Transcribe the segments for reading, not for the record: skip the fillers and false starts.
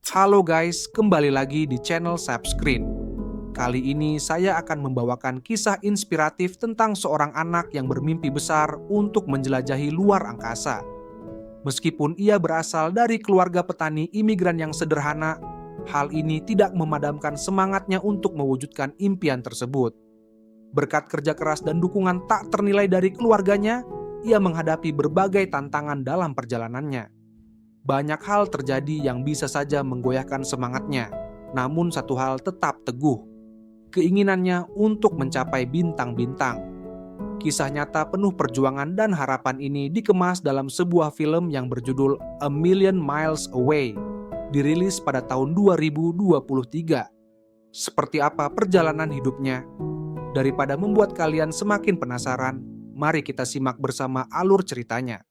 Halo guys, kembali lagi di channel Subscreen. Kali ini saya akan membawakan kisah inspiratif tentang seorang anak yang bermimpi besar untuk menjelajahi luar angkasa. Meskipun ia berasal dari keluarga petani imigran yang sederhana, hal ini tidak memadamkan semangatnya untuk mewujudkan impian tersebut. Berkat kerja keras dan dukungan tak ternilai dari keluarganya, ia menghadapi berbagai tantangan dalam perjalanannya. Banyak hal terjadi yang bisa saja menggoyahkan semangatnya, namun satu hal tetap teguh, keinginannya untuk mencapai bintang-bintang. Kisah nyata penuh perjuangan dan harapan ini dikemas dalam sebuah film yang berjudul A Million Miles Away, dirilis pada tahun 2023. Seperti apa perjalanan hidupnya? Daripada membuat kalian semakin penasaran, mari kita simak bersama alur ceritanya.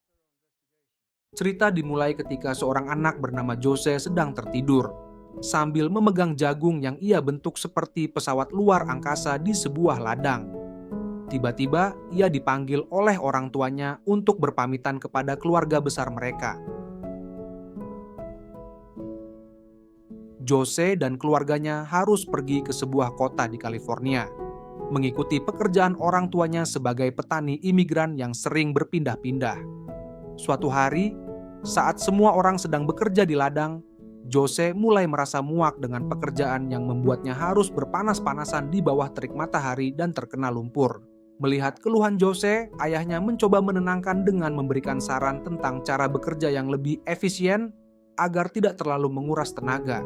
Cerita dimulai ketika seorang anak bernama Jose sedang tertidur, sambil memegang jagung yang ia bentuk seperti pesawat luar angkasa di sebuah ladang. Tiba-tiba, ia dipanggil oleh orang tuanya untuk berpamitan kepada keluarga besar mereka. Jose dan keluarganya harus pergi ke sebuah kota di California, mengikuti pekerjaan orang tuanya sebagai petani imigran yang sering berpindah-pindah. Suatu hari, saat semua orang sedang bekerja di ladang, Jose mulai merasa muak dengan pekerjaan yang membuatnya harus berpanas-panasan di bawah terik matahari dan terkena lumpur. Melihat keluhan Jose, ayahnya mencoba menenangkan dengan memberikan saran tentang cara bekerja yang lebih efisien agar tidak terlalu menguras tenaga.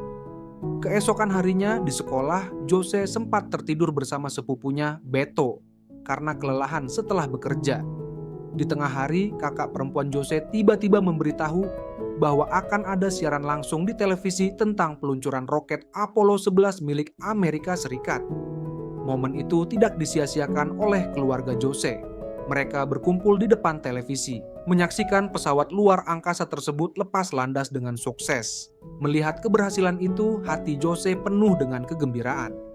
Keesokan harinya di sekolah, Jose sempat tertidur bersama sepupunya, Beto, karena kelelahan setelah bekerja. Di tengah hari, kakak perempuan Jose tiba-tiba memberitahu bahwa akan ada siaran langsung di televisi tentang peluncuran roket Apollo 11 milik Amerika Serikat. Momen itu tidak disia-siakan oleh keluarga Jose. Mereka berkumpul di depan televisi, menyaksikan pesawat luar angkasa tersebut lepas landas dengan sukses. Melihat keberhasilan itu, hati Jose penuh dengan kegembiraan.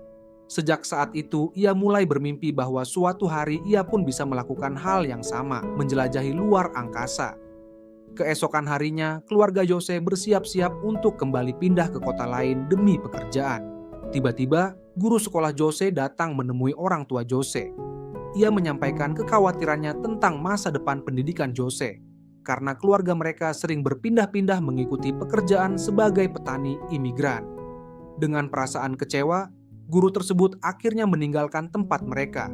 Sejak saat itu, ia mulai bermimpi bahwa suatu hari ia pun bisa melakukan hal yang sama, menjelajahi luar angkasa. Keesokan harinya, keluarga Jose bersiap-siap untuk kembali pindah ke kota lain demi pekerjaan. Tiba-tiba, guru sekolah Jose datang menemui orang tua Jose. Ia menyampaikan kekhawatirannya tentang masa depan pendidikan Jose, karena keluarga mereka sering berpindah-pindah mengikuti pekerjaan sebagai petani imigran. Dengan perasaan kecewa, guru tersebut akhirnya meninggalkan tempat mereka.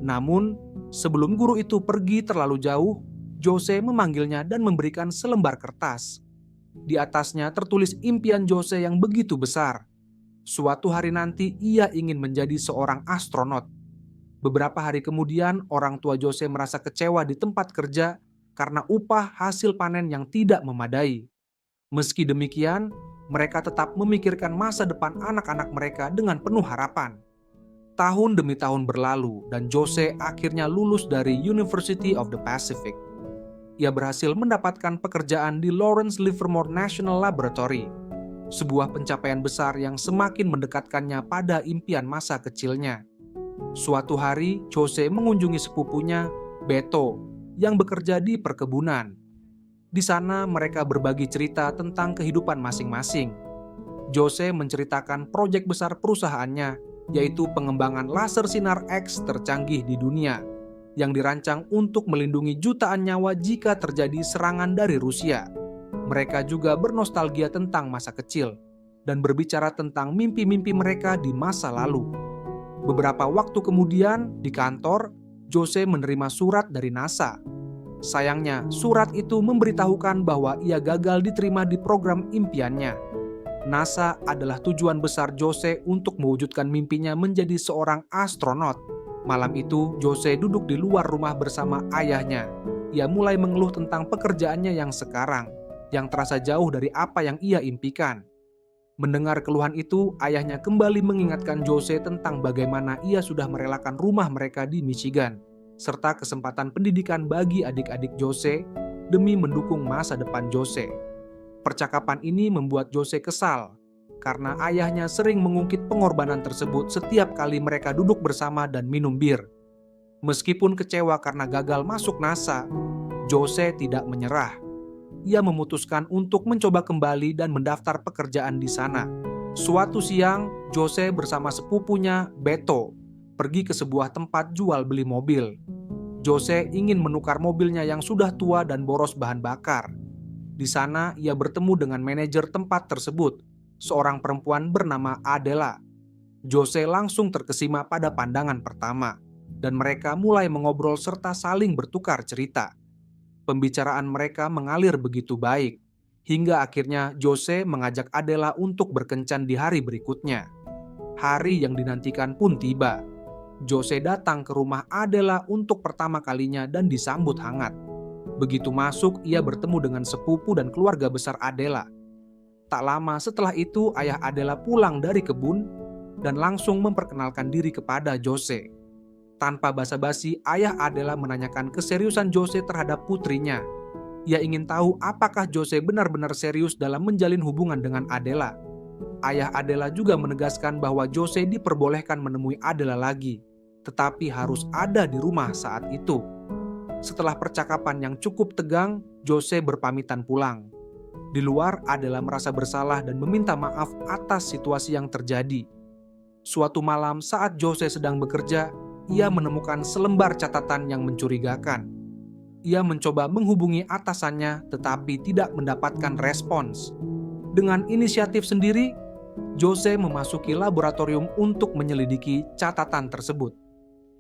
Namun, sebelum guru itu pergi terlalu jauh, Jose memanggilnya dan memberikan selembar kertas. Di atasnya tertulis impian Jose yang begitu besar. Suatu hari nanti ia ingin menjadi seorang astronot. Beberapa hari kemudian, orang tua Jose merasa kecewa di tempat kerja karena upah hasil panen yang tidak memadai. Meski demikian, mereka tetap memikirkan masa depan anak-anak mereka dengan penuh harapan. Tahun demi tahun berlalu dan Jose akhirnya lulus dari University of the Pacific. Ia berhasil mendapatkan pekerjaan di Lawrence Livermore National Laboratory, sebuah pencapaian besar yang semakin mendekatkannya pada impian masa kecilnya. Suatu hari, Jose mengunjungi sepupunya, Beto, yang bekerja di perkebunan. Di sana mereka berbagi cerita tentang kehidupan masing-masing. Jose menceritakan proyek besar perusahaannya, yaitu pengembangan laser sinar X tercanggih di dunia, yang dirancang untuk melindungi jutaan nyawa jika terjadi serangan dari Rusia. Mereka juga bernostalgia tentang masa kecil, dan berbicara tentang mimpi-mimpi mereka di masa lalu. Beberapa waktu kemudian, di kantor, Jose menerima surat dari NASA. Sayangnya, surat itu memberitahukan bahwa ia gagal diterima di program impiannya. NASA adalah tujuan besar Jose untuk mewujudkan mimpinya menjadi seorang astronot. Malam itu, Jose duduk di luar rumah bersama ayahnya. Ia mulai mengeluh tentang pekerjaannya yang sekarang, yang terasa jauh dari apa yang ia impikan. Mendengar keluhan itu, ayahnya kembali mengingatkan Jose tentang bagaimana ia sudah merelakan rumah mereka di Michigan, serta kesempatan pendidikan bagi adik-adik Jose demi mendukung masa depan Jose. Percakapan ini membuat Jose kesal, karena ayahnya sering mengungkit pengorbanan tersebut setiap kali mereka duduk bersama dan minum bir. Meskipun kecewa karena gagal masuk NASA, Jose tidak menyerah. ia memutuskan untuk mencoba kembali dan mendaftar pekerjaan di sana. Suatu siang, Jose bersama sepupunya, Beto, pergi ke sebuah tempat jual beli mobil. Jose ingin menukar mobilnya yang sudah tua dan boros bahan bakar. Di sana, ia bertemu dengan manajer tempat tersebut, seorang perempuan bernama Adela. Jose langsung terkesima pada pandangan pertama, dan mereka mulai mengobrol serta saling bertukar cerita. Pembicaraan mereka mengalir begitu baik, hingga akhirnya Jose mengajak Adela untuk berkencan di hari berikutnya. Hari yang dinantikan pun tiba. Jose datang ke rumah Adela untuk pertama kalinya dan disambut hangat. Begitu masuk, ia bertemu dengan sepupu dan keluarga besar Adela. Tak lama setelah itu, ayah Adela pulang dari kebun dan langsung memperkenalkan diri kepada Jose. Tanpa basa-basi, ayah Adela menanyakan keseriusan Jose terhadap putrinya. Ia ingin tahu apakah Jose benar-benar serius dalam menjalin hubungan dengan Adela. Ayah Adela juga menegaskan bahwa Jose diperbolehkan menemui Adela lagi, tetapi harus ada di rumah saat itu. Setelah percakapan yang cukup tegang, Jose berpamitan pulang. Di luar, Adela merasa bersalah dan meminta maaf atas situasi yang terjadi. Suatu malam saat Jose sedang bekerja, ia menemukan selembar catatan yang mencurigakan. Ia mencoba menghubungi atasannya tetapi tidak mendapatkan respons. Dengan inisiatif sendiri, Jose memasuki laboratorium untuk menyelidiki catatan tersebut.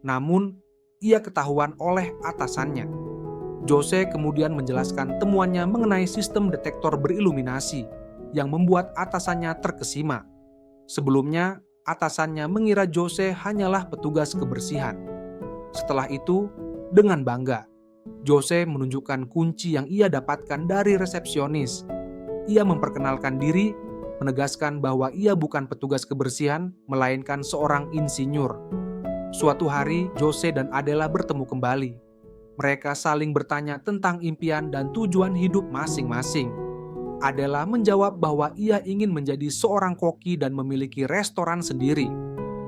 Namun, ia ketahuan oleh atasannya. Jose kemudian menjelaskan temuannya mengenai sistem detektor beriluminasi yang membuat atasannya terkesima. Sebelumnya, atasannya mengira Jose hanyalah petugas kebersihan. Setelah itu, dengan bangga, Jose menunjukkan kunci yang ia dapatkan dari resepsionis. Ia memperkenalkan diri, menegaskan bahwa ia bukan petugas kebersihan, melainkan seorang insinyur. Suatu hari, Jose dan Adela bertemu kembali. Mereka saling bertanya tentang impian dan tujuan hidup masing-masing. Adela menjawab bahwa ia ingin menjadi seorang koki dan memiliki restoran sendiri.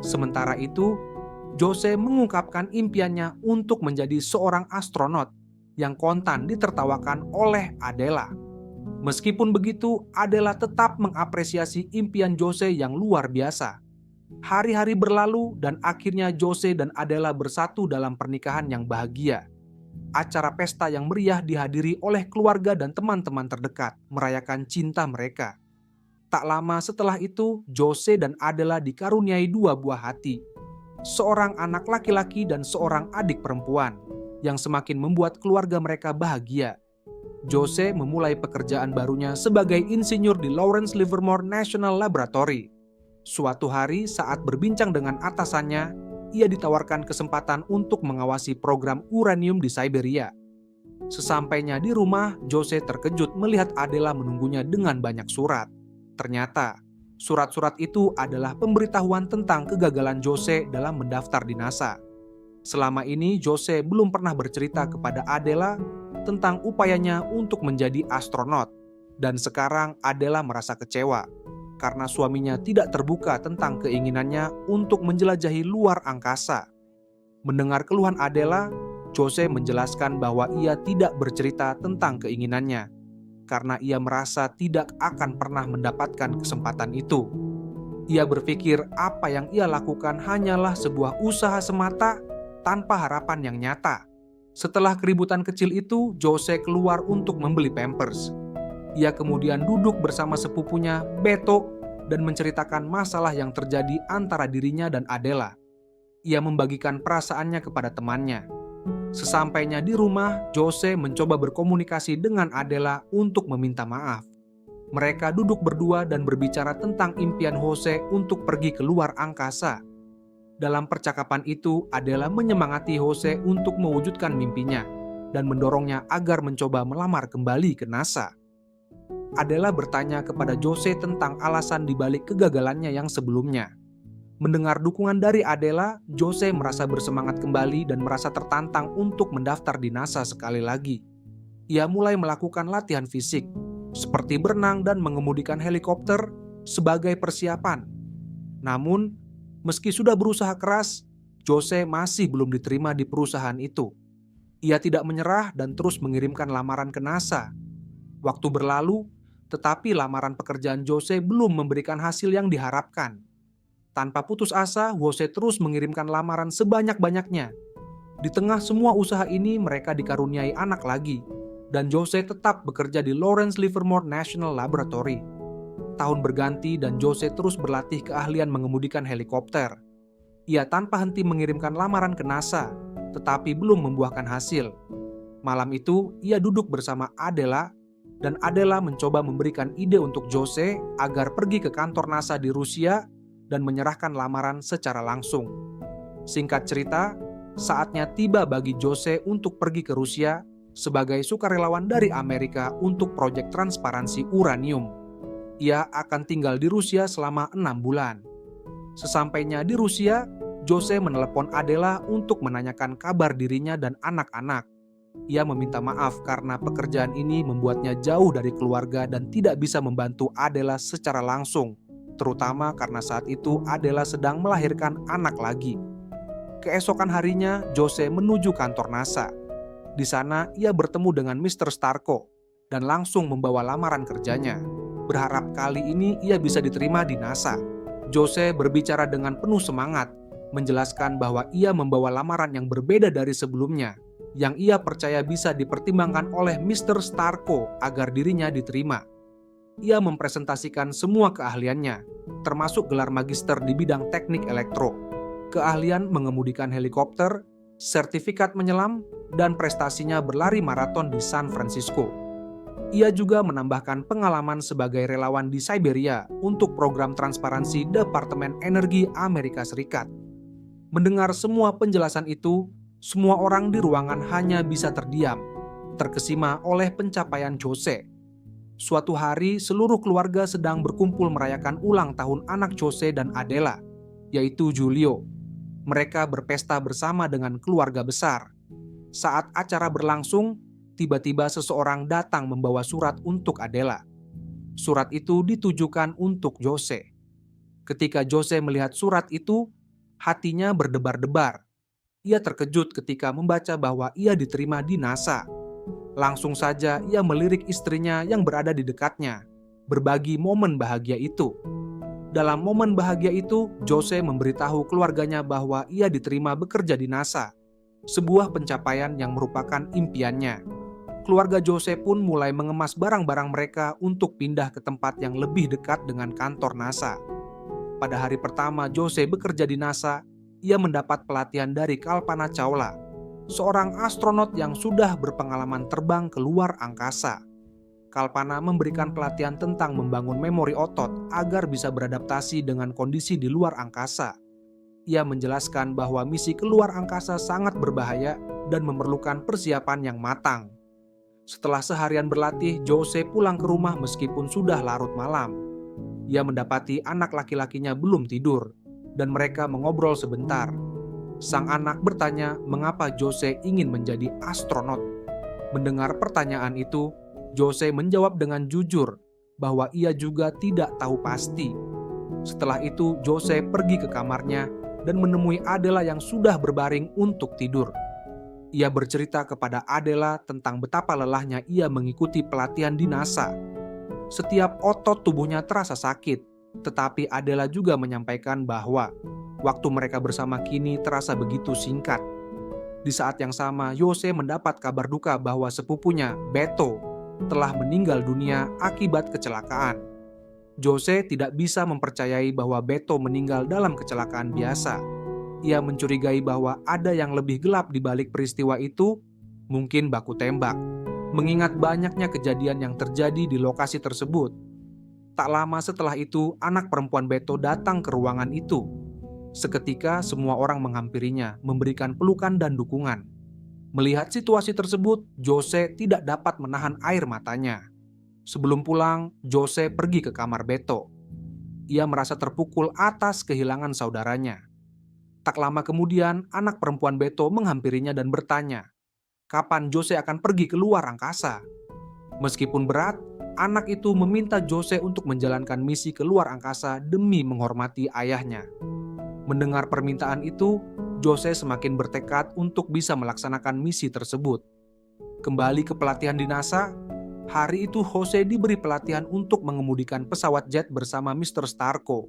Sementara itu, Jose mengungkapkan impiannya untuk menjadi seorang astronot yang kontan ditertawakan oleh Adela. Meskipun begitu, Adela tetap mengapresiasi impian Jose yang luar biasa. Hari-hari berlalu dan akhirnya Jose dan Adela bersatu dalam pernikahan yang bahagia. Acara pesta yang meriah dihadiri oleh keluarga dan teman-teman terdekat, merayakan cinta mereka. Tak lama setelah itu, Jose dan Adela dikaruniai dua buah hati. Seorang anak laki-laki dan seorang adik perempuan, yang semakin membuat keluarga mereka bahagia. Jose memulai pekerjaan barunya sebagai insinyur di Lawrence Livermore National Laboratory. Suatu hari saat berbincang dengan atasannya, ia ditawarkan kesempatan untuk mengawasi program uranium di Siberia. Sesampainya di rumah, Jose terkejut melihat Adela menunggunya dengan banyak surat. Ternyata, surat-surat itu adalah pemberitahuan tentang kegagalan Jose dalam mendaftar di NASA. Selama ini, Jose belum pernah bercerita kepada Adela tentang upayanya untuk menjadi astronot. Dan sekarang Adela merasa kecewa karena suaminya tidak terbuka tentang keinginannya untuk menjelajahi luar angkasa. Mendengar keluhan Adela, Jose menjelaskan bahwa ia tidak bercerita tentang keinginannya karena ia merasa tidak akan pernah mendapatkan kesempatan itu. Ia berpikir apa yang ia lakukan hanyalah sebuah usaha semata tanpa harapan yang nyata. Setelah keributan kecil itu, Jose keluar untuk membeli Pampers. Ia kemudian duduk bersama sepupunya, Beto, dan menceritakan masalah yang terjadi antara dirinya dan Adela. Ia membagikan perasaannya kepada temannya. Sesampainya di rumah, Jose mencoba berkomunikasi dengan Adela untuk meminta maaf. Mereka duduk berdua dan berbicara tentang impian Jose untuk pergi ke luar angkasa. Dalam percakapan itu, Adela menyemangati Jose untuk mewujudkan mimpinya dan mendorongnya agar mencoba melamar kembali ke NASA. Adela bertanya kepada Jose tentang alasan dibalik kegagalannya yang sebelumnya. Mendengar dukungan dari Adela, Jose merasa bersemangat kembali dan merasa tertantang untuk mendaftar di NASA sekali lagi. Ia mulai melakukan latihan fisik, seperti berenang dan mengemudikan helikopter sebagai persiapan. Namun, meski sudah berusaha keras, Jose masih belum diterima di perusahaan itu. Ia tidak menyerah dan terus mengirimkan lamaran ke NASA. Waktu berlalu, tetapi lamaran pekerjaan Jose belum memberikan hasil yang diharapkan. Tanpa putus asa, Jose terus mengirimkan lamaran sebanyak-banyaknya. Di tengah semua usaha ini, mereka dikaruniai anak lagi, dan Jose tetap bekerja di Lawrence Livermore National Laboratory. Tahun berganti dan Jose terus berlatih keahlian mengemudikan helikopter. Ia tanpa henti mengirimkan lamaran ke NASA, tetapi belum membuahkan hasil. Malam itu, ia duduk bersama Adela, dan Adela mencoba memberikan ide untuk Jose agar pergi ke kantor NASA di Rusia dan menyerahkan lamaran secara langsung. Singkat cerita, saatnya tiba bagi Jose untuk pergi ke Rusia sebagai sukarelawan dari Amerika untuk proyek transparansi uranium. Ia akan tinggal di Rusia selama 6 bulan. Sesampainya di Rusia, Jose menelepon Adela untuk menanyakan kabar dirinya dan anak-anak. Ia meminta maaf karena pekerjaan ini membuatnya jauh dari keluarga dan tidak bisa membantu Adela secara langsung, terutama karena saat itu Adela sedang melahirkan anak lagi. Keesokan harinya, Jose menuju kantor NASA. Di sana, ia bertemu dengan Mr. Starko dan langsung membawa lamaran kerjanya. Berharap kali ini ia bisa diterima di NASA. Jose berbicara dengan penuh semangat, menjelaskan bahwa ia membawa lamaran yang berbeda dari sebelumnya, yang ia percaya bisa dipertimbangkan oleh Mr. Starko agar dirinya diterima. Ia mempresentasikan semua keahliannya, termasuk gelar magister di bidang teknik elektro, keahlian mengemudikan helikopter, sertifikat menyelam, dan prestasinya berlari maraton di San Francisco. Ia juga menambahkan pengalaman sebagai relawan di Siberia untuk program transparansi Departemen Energi Amerika Serikat. Mendengar semua penjelasan itu, semua orang di ruangan hanya bisa terdiam, terkesima oleh pencapaian Jose. Suatu hari, seluruh keluarga sedang berkumpul merayakan ulang tahun anak Jose dan Adela, yaitu Julio. Mereka berpesta bersama dengan keluarga besar. Saat acara berlangsung, tiba-tiba seseorang datang membawa surat untuk Adela. Surat itu ditujukan untuk Jose. Ketika Jose melihat surat itu, hatinya berdebar-debar. Ia terkejut ketika membaca bahwa ia diterima di NASA. Langsung saja ia melirik istrinya yang berada di dekatnya, berbagi momen bahagia itu. Dalam momen bahagia itu, Jose memberitahu keluarganya bahwa ia diterima bekerja di NASA, sebuah pencapaian yang merupakan impiannya. Keluarga Jose pun mulai mengemas barang-barang mereka untuk pindah ke tempat yang lebih dekat dengan kantor NASA. Pada hari pertama Jose bekerja di NASA, ia mendapat pelatihan dari Kalpana Chawla, seorang astronot yang sudah berpengalaman terbang ke luar angkasa. Kalpana memberikan pelatihan tentang membangun memori otot agar bisa beradaptasi dengan kondisi di luar angkasa. Ia menjelaskan bahwa misi keluar angkasa sangat berbahaya dan memerlukan persiapan yang matang. Setelah seharian berlatih, Jose pulang ke rumah meskipun sudah larut malam. Ia mendapati anak laki-lakinya belum tidur, dan mereka mengobrol sebentar. Sang anak bertanya mengapa Jose ingin menjadi astronot. Mendengar pertanyaan itu, Jose menjawab dengan jujur bahwa ia juga tidak tahu pasti. Setelah itu, Jose pergi ke kamarnya dan menemui Adela yang sudah berbaring untuk tidur. Ia bercerita kepada Adela tentang betapa lelahnya ia mengikuti pelatihan di NASA. Setiap otot tubuhnya terasa sakit, tetapi Adela juga menyampaikan bahwa waktu mereka bersama kini terasa begitu singkat. Di saat yang sama, Jose mendapat kabar duka bahwa sepupunya, Beto, telah meninggal dunia akibat kecelakaan. Jose tidak bisa mempercayai bahwa Beto meninggal dalam kecelakaan biasa. Ia mencurigai bahwa ada yang lebih gelap di balik peristiwa itu, mungkin baku tembak, mengingat banyaknya kejadian yang terjadi di lokasi tersebut. Tak lama setelah itu, anak perempuan Beto datang ke ruangan itu. Seketika semua orang menghampirinya, memberikan pelukan dan dukungan. Melihat situasi tersebut, Jose tidak dapat menahan air matanya. Sebelum pulang, Jose pergi ke kamar Beto. Ia merasa terpukul atas kehilangan saudaranya. Tak lama kemudian, anak perempuan Beto menghampirinya dan bertanya, kapan Jose akan pergi ke luar angkasa? Meskipun berat, anak itu meminta Jose untuk menjalankan misi ke luar angkasa demi menghormati ayahnya. Mendengar permintaan itu, Jose semakin bertekad untuk bisa melaksanakan misi tersebut. Kembali ke pelatihan di NASA, Hari itu Jose diberi pelatihan untuk mengemudikan pesawat jet bersama Mr. Starko.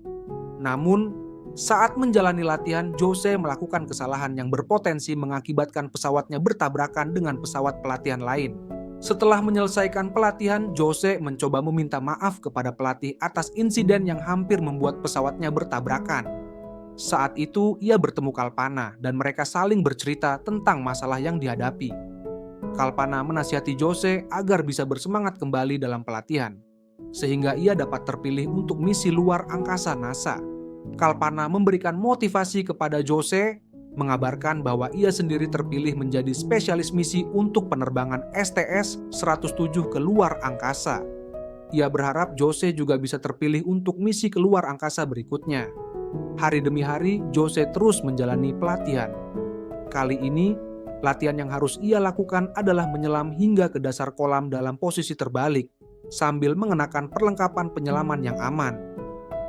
Namun, saat menjalani latihan, Jose melakukan kesalahan yang berpotensi mengakibatkan pesawatnya bertabrakan dengan pesawat pelatihan lain. Setelah menyelesaikan pelatihan, Jose mencoba meminta maaf kepada pelatih atas insiden yang hampir membuat pesawatnya bertabrakan. Saat itu, ia bertemu Kalpana dan mereka saling bercerita tentang masalah yang dihadapi. Kalpana menasihati Jose agar bisa bersemangat kembali dalam pelatihan, sehingga ia dapat terpilih untuk misi luar angkasa NASA. Kalpana memberikan motivasi kepada Jose, mengabarkan bahwa ia sendiri terpilih menjadi spesialis misi untuk penerbangan STS-107 ke luar angkasa. Ia berharap Jose juga bisa terpilih untuk misi ke luar angkasa berikutnya. Hari demi hari, Jose terus menjalani pelatihan. Kali ini, latihan yang harus ia lakukan adalah menyelam hingga ke dasar kolam dalam posisi terbalik, sambil mengenakan perlengkapan penyelaman yang aman.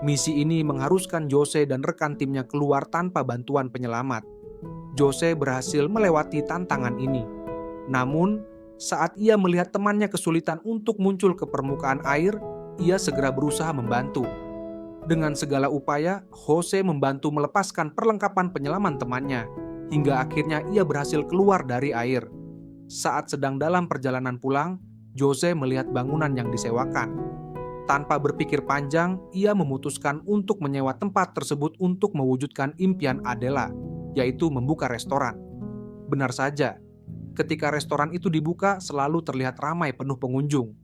Misi ini mengharuskan Jose dan rekan timnya keluar tanpa bantuan penyelamat. Jose berhasil melewati tantangan ini. Namun, saat ia melihat temannya kesulitan untuk muncul ke permukaan air, ia segera berusaha membantu. Dengan segala upaya, Jose membantu melepaskan perlengkapan penyelaman temannya, hingga akhirnya ia berhasil keluar dari air. Saat sedang dalam perjalanan pulang, Jose melihat bangunan yang disewakan. Tanpa berpikir panjang, ia memutuskan untuk menyewa tempat tersebut untuk mewujudkan impian Adela, yaitu membuka restoran. Benar saja, ketika restoran itu dibuka selalu terlihat ramai penuh pengunjung.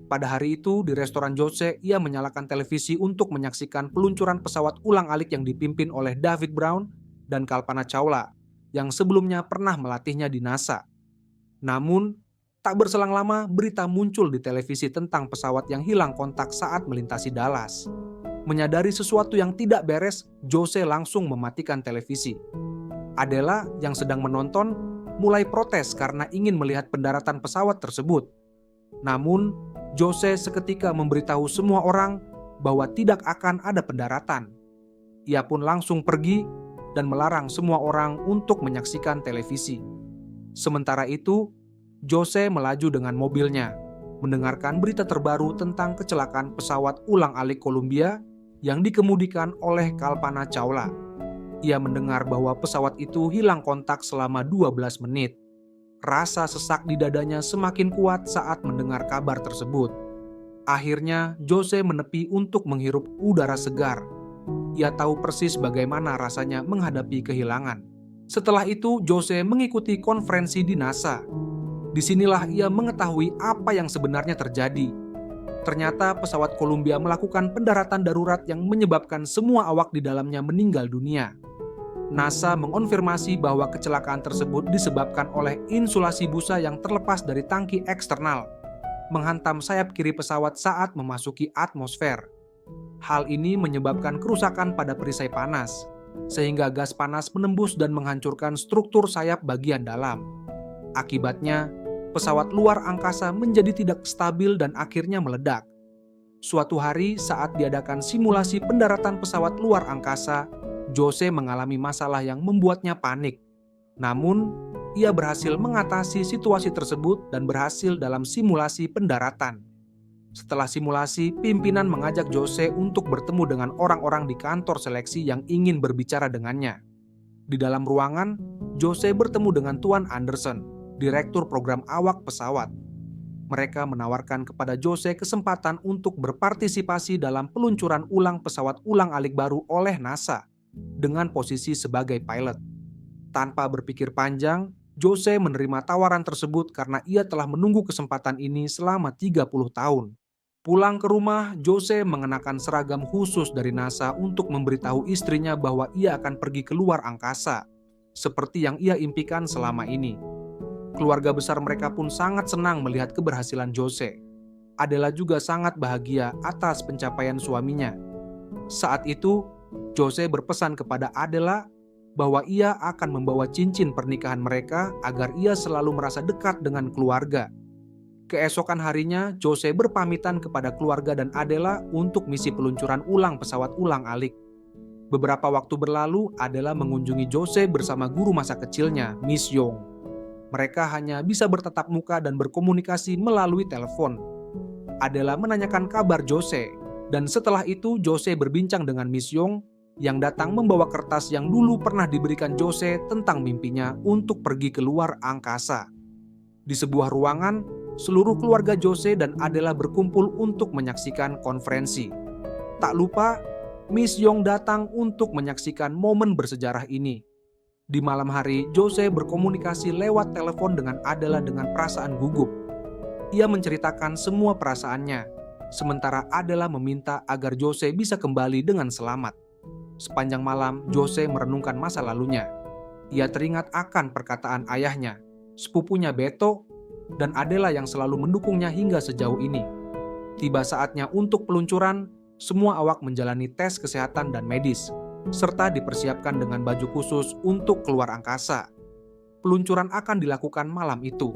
Pada hari itu di restoran Jose, ia menyalakan televisi untuk menyaksikan peluncuran pesawat ulang-alik yang dipimpin oleh David Brown dan Kalpana Chawla, yang sebelumnya pernah melatihnya di NASA. Namun, tak berselang lama, berita muncul di televisi tentang pesawat yang hilang kontak saat melintasi Dallas. Menyadari sesuatu yang tidak beres, Jose langsung mematikan televisi. Adela yang sedang menonton mulai protes karena ingin melihat pendaratan pesawat tersebut. Namun, Jose seketika memberitahu semua orang bahwa tidak akan ada pendaratan. Ia pun langsung pergi dan melarang semua orang untuk menyaksikan televisi. Sementara itu, Jose melaju dengan mobilnya, mendengarkan berita terbaru tentang kecelakaan pesawat ulang-alik Columbia yang dikemudikan oleh Kalpana Chawla. Ia mendengar bahwa pesawat itu hilang kontak selama 12 menit. Rasa sesak di dadanya semakin kuat saat mendengar kabar tersebut. Akhirnya, Jose menepi untuk menghirup udara segar. Ia tahu persis bagaimana rasanya menghadapi kehilangan. Setelah itu, Jose mengikuti konferensi di NASA. Disinilah ia mengetahui apa yang sebenarnya terjadi. Ternyata pesawat Columbia melakukan pendaratan darurat yang menyebabkan semua awak di dalamnya meninggal dunia. NASA mengonfirmasi bahwa kecelakaan tersebut disebabkan oleh insulasi busa yang terlepas dari tangki eksternal, menghantam sayap kiri pesawat saat memasuki atmosfer. Hal ini menyebabkan kerusakan pada perisai panas, sehingga gas panas menembus dan menghancurkan struktur sayap bagian dalam. Akibatnya, pesawat luar angkasa menjadi tidak stabil dan akhirnya meledak. Suatu hari saat diadakan simulasi pendaratan pesawat luar angkasa, Jose mengalami masalah yang membuatnya panik. Namun, ia berhasil mengatasi situasi tersebut dan berhasil dalam simulasi pendaratan. Setelah simulasi, pimpinan mengajak Jose untuk bertemu dengan orang-orang di kantor seleksi yang ingin berbicara dengannya. Di dalam ruangan, Jose bertemu dengan Tuan Anderson, Direktur Program Awak Pesawat. Mereka menawarkan kepada Jose kesempatan untuk berpartisipasi dalam peluncuran ulang pesawat ulang-alik baru oleh NASA dengan posisi sebagai pilot. Tanpa berpikir panjang, Jose menerima tawaran tersebut karena ia telah menunggu kesempatan ini selama 30 tahun. Pulang ke rumah, Jose mengenakan seragam khusus dari NASA untuk memberitahu istrinya bahwa ia akan pergi ke luar angkasa, seperti yang ia impikan selama ini. Keluarga besar mereka pun sangat senang melihat keberhasilan Jose. Adela juga sangat bahagia atas pencapaian suaminya. Saat itu, Jose berpesan kepada Adela bahwa ia akan membawa cincin pernikahan mereka agar ia selalu merasa dekat dengan keluarga. Keesokan harinya, Jose berpamitan kepada keluarga dan Adela untuk misi peluncuran ulang pesawat ulang-alik. Beberapa waktu berlalu, Adela mengunjungi Jose bersama guru masa kecilnya, Miss Young. Mereka hanya bisa bertatap muka dan berkomunikasi melalui telepon. Adela menanyakan kabar Jose, dan setelah itu Jose berbincang dengan Miss Young yang datang membawa kertas yang dulu pernah diberikan Jose tentang mimpinya untuk pergi ke luar angkasa. Di sebuah ruangan, seluruh keluarga Jose dan Adela berkumpul untuk menyaksikan konferensi. Tak lupa, Miss Young datang untuk menyaksikan momen bersejarah ini. Di malam hari, Jose berkomunikasi lewat telepon dengan Adela dengan perasaan gugup. Ia menceritakan semua perasaannya, sementara Adela meminta agar Jose bisa kembali dengan selamat. Sepanjang malam, Jose merenungkan masa lalunya. Ia teringat akan perkataan ayahnya, sepupunya Beto, dan Adela yang selalu mendukungnya hingga sejauh ini. Tiba saatnya untuk peluncuran, semua awak menjalani tes kesehatan dan medis, serta dipersiapkan dengan baju khusus untuk keluar angkasa. Peluncuran akan dilakukan malam itu.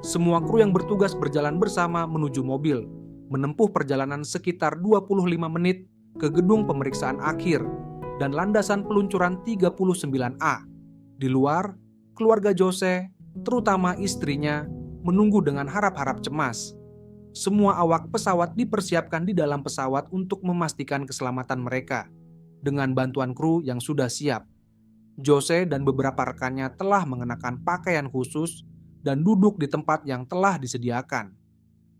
Semua kru yang bertugas berjalan bersama menuju mobil, menempuh perjalanan sekitar 25 menit ke gedung pemeriksaan akhir dan landasan peluncuran 39A. Di luar, keluarga Jose, terutama istrinya, menunggu dengan harap-harap cemas. Semua awak pesawat dipersiapkan di dalam pesawat untuk memastikan keselamatan mereka, dengan bantuan kru yang sudah siap. Jose dan beberapa rekannya telah mengenakan pakaian khusus dan duduk di tempat yang telah disediakan.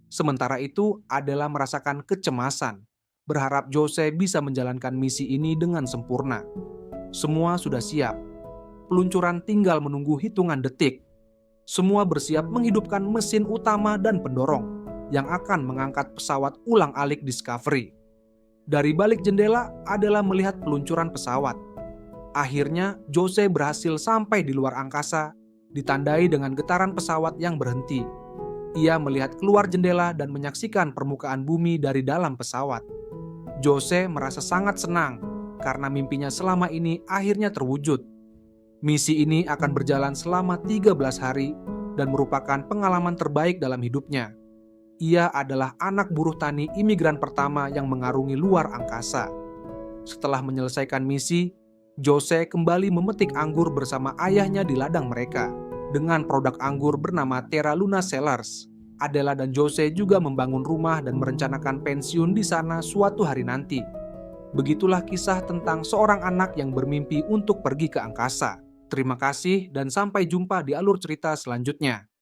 Sementara itu, Adela merasakan kecemasan, berharap Jose bisa menjalankan misi ini dengan sempurna. Semua sudah siap. Peluncuran tinggal menunggu hitungan detik. Semua bersiap menghidupkan mesin utama dan pendorong yang akan mengangkat pesawat ulang-alik Discovery. Dari balik jendela, Adela melihat peluncuran pesawat. Akhirnya, Jose berhasil sampai di luar angkasa, ditandai dengan getaran pesawat yang berhenti. Ia melihat keluar jendela dan menyaksikan permukaan bumi dari dalam pesawat. Jose merasa sangat senang karena mimpinya selama ini akhirnya terwujud. Misi ini akan berjalan selama 13 hari dan merupakan pengalaman terbaik dalam hidupnya. Ia adalah anak buruh tani imigran pertama yang mengarungi luar angkasa. Setelah menyelesaikan misi, Jose kembali memetik anggur bersama ayahnya di ladang mereka dengan produk anggur bernama Terra Luna Cellars. Adela dan Jose juga membangun rumah dan merencanakan pensiun di sana suatu hari nanti. Begitulah kisah tentang seorang anak yang bermimpi untuk pergi ke angkasa. Terima kasih dan sampai jumpa di alur cerita selanjutnya.